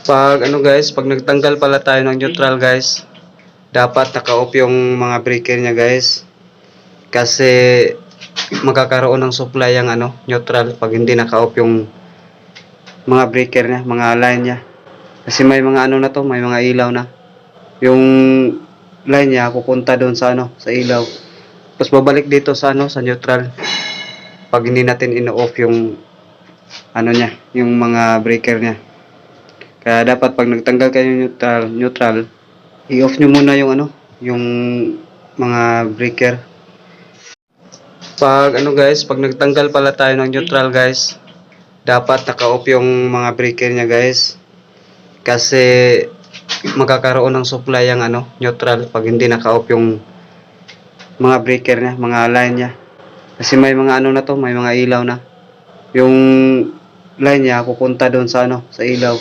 Pag nagtanggal pala tayo ng neutral guys, dapat naka-off yung mga breaker niya guys. Kasi magkakaroon ng supply yung neutral pag hindi naka-off yung mga breaker niya, mga line niya. Kasi may mga na to, may mga ilaw na. Yung line niya pupunta doon sa sa ilaw. Tapos babalik dito sa sa neutral. Pag hindi natin ino-off yung niya, yung mga breaker niya. Kaya dapat pag nagtanggal kayo ng neutral, i-off nyo muna yung yung mga breaker. Pag nagtanggal pala tayo ng neutral guys, dapat naka-off yung mga breaker niya guys. Kasi magkakaroon ng supply yung neutral pag hindi naka-off yung mga breaker niya, mga line niya. Kasi may mga na to, may mga ilaw na. Yung line niya pupunta doon sa sa ilaw.